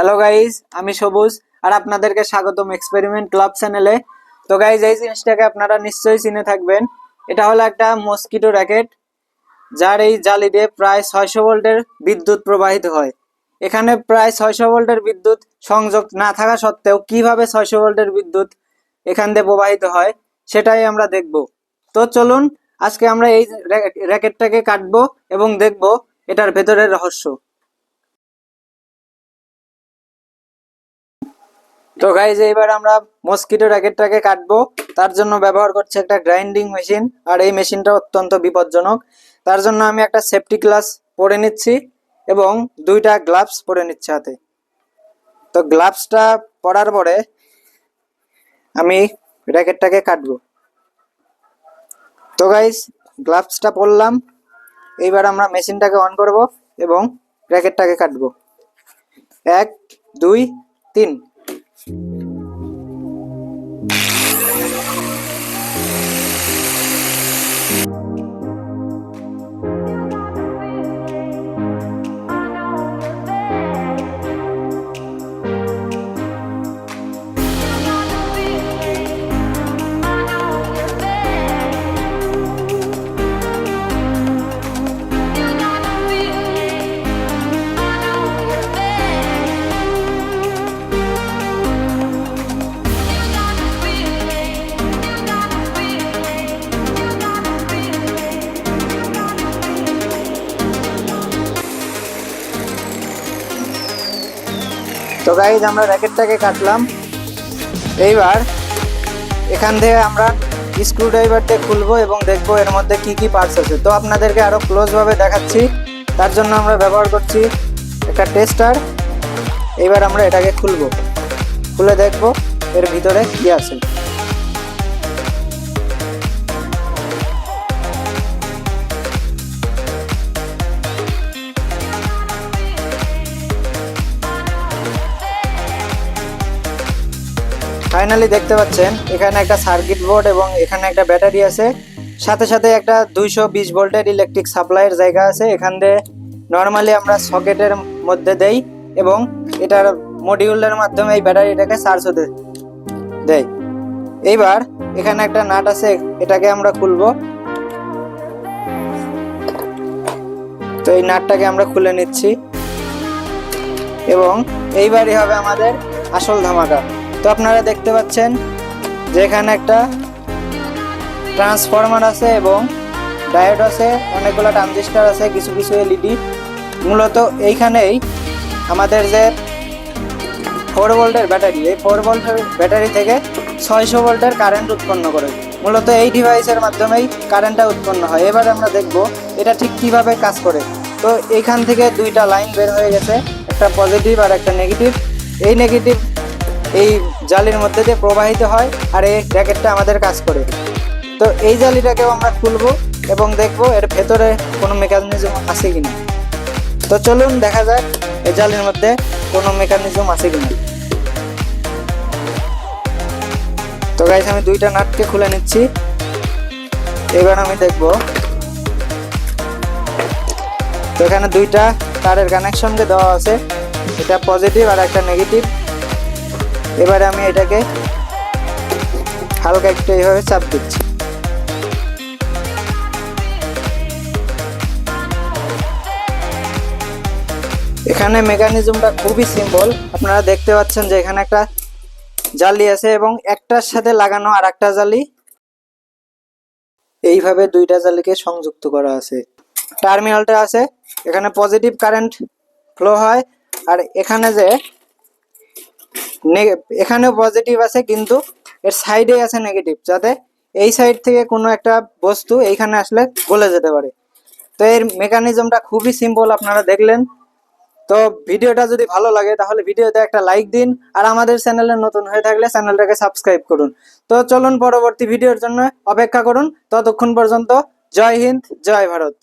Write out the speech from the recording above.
Hello guys, আমি সবুজ আর আপনাদেরকে স্বাগতম এক্সপেরিমেন্ট ক্লাব চ্যানেলে। তো গাইজ, এই জিনিসটাকে আপনারা নিশ্চয়ই চিনে থাকবেন। এটা হলো একটা মসকিটো র্যাকেট, যার এই জালি দিয়ে প্রায় 600 ভোল্টের বিদ্যুৎ প্রবাহিত হয়। এখানে প্রায় 600 ভোল্টের বিদ্যুৎ সংযোগ না থাকা সত্ত্বেও কিভাবে 600 ভোল্টের বিদ্যুৎ এখান দিয়ে প্রবাহিত হয় সেটাই আমরা দেখব। তো চলুন আজকে আমরা এই র্যাকেটটাকে কাটবো এবং দেখব এটার ভেতরের রহস্য। তো গাইজ, এইবার আমরা মসকিটো র্যাকেটটাকে কাটবো। তার জন্য ব্যবহার করছি একটা গ্রাইন্ডিং মেশিন, আর এই মেশিনটা অত্যন্ত বিপজ্জনক। তার জন্য আমি একটা সেফটি গ্লাস পরে নিচ্ছি এবং দুইটা গ্লাভস পরে নিচ্ছি হাতে। তো গ্লাভসটা পরার পরে আমি র্যাকেটটাকে কাটবো। তো গাইজ, গ্লাভসটা পরলাম। এইবার আমরা মেশিনটাকে অন করব এবং র্যাকেটটাকে কাটবো। 1 2 3। তো গাইজ, আমরা র্যাকেটটাকে কাটলাম। এইবার এখান থেকে আমরা স্ক্রু ড্রাইভার দিয়ে খুলবো এবং দেখবো এর মধ্যে কি কি পার্টস আছে। তো আপনাদেরকে আরো ক্লোজ ভাবে দেখাচ্ছি। তার জন্য আমরা ব্যবহার করছি একটা টেস্টার। এইবার আমরা এটাকে খুলবো, খুলে দেখবো এর ভিতরে কি আছে। ফাইনালি দেখতে পাচ্ছেন এখানে একটা সার্কিট বোর্ড এবং এখানে একটা ব্যাটারি আছে, সাথে সাথে একটা 220 ভোল্টের ইলেকট্রিক সাপ্লাইয়ের জায়গা আছে। এখান দিয়ে নর্মালি আমরা সকেটের মধ্যে দেই এবং এটার মডিউলের মাধ্যমে এই ব্যাটারিটাকে চার্জ হতে দেয়। এইবার এখানে একটা নাট আছে, এটাকে আমরা খুলবো। তো এই নাটটাকে আমরা খুলে নিচ্ছি এবং এইবারই হবে আমাদের আসল ধামাকা। তো আপনারা দেখতে পাচ্ছেন যে এখানে একটা ট্রান্সফরমার আছে এবং ডায়োড আছে, অনেকগুলো ট্রানজিস্টর আছে, কিছু কিছু এলইডি। মূলত এইখানেই আমাদের যে 4 ভোল্টের ব্যাটারি, এই 4 ভোল্টের ব্যাটারি থেকে 600 ভোল্টের কারেন্ট উৎপন্ন করে। মূলত এই ডিভাইসের মাধ্যমেই কারেন্টটা উৎপন্ন হয়। এবার আমরা দেখব এটা ঠিক কিভাবে কাজ করে। তো এইখান থেকে দুইটা লাইন বের হয়ে গেছে, একটা পজিটিভ আর একটা নেগেটিভ। এই নেগেটিভ এই জালির মধ্যে দিয়ে প্রবাহিত হয় আর এই র্যাকেটটা আমাদের কাজ করে। তো এই জালিটাকেও আমরা খুলবো এবং দেখবো এর ভেতরে কোনো মেকানিজম আছে কিনা। তো চলুন দেখা যাক এই জালির মধ্যে কোনো মেকানিজম আছে কিনা। তো গাইস, আমি দুইটা নাটকে খুলে নিচ্ছি। এবার আমি দেখবো। তো এখানে দুইটা তারের কানেকশনকে দেওয়া আছে, এটা পজিটিভ আর একটা নেগেটিভ। এবারে আমি এটাকে হালকা একটু এইভাবে চাপ দিচ্ছি। এখানে মেকানিজমটা খুবই সিম্পল। আপনারা দেখতে পাচ্ছেন যে এখানে একটা জালি আছে এবং একটার সাথে লাগানো আর একটা জালি, এইভাবে দুইটা জালিকে সংযুক্ত করা আছে। টার্মিনালটা আছে, এখানে পজিটিভ কারেন্ট ফ্লো হয় আর এখানে যে এখানেও পজিটিভ আছে কিন্তু এর সাইডে আছে নেগেটিভ, যাতে এই সাইড থেকে কোনো একটা বস্তু এইখানে আসলে গলে যেতে পারে। তো এর মেকানিজমটা খুবই সিম্পল, আপনারা দেখলেন। তো ভিডিওটা যদি ভালো লাগে তাহলে ভিডিওতে একটা লাইক দিন, আর আমাদের চ্যানেলে নতুন হয়ে থাকলে চ্যানেলটাকে সাবস্ক্রাইব করুন। তো চলুন পরবর্তী ভিডিওর জন্য অপেক্ষা করুন। ততক্ষণ পর্যন্ত জয় হিন্দ, জয় ভারত।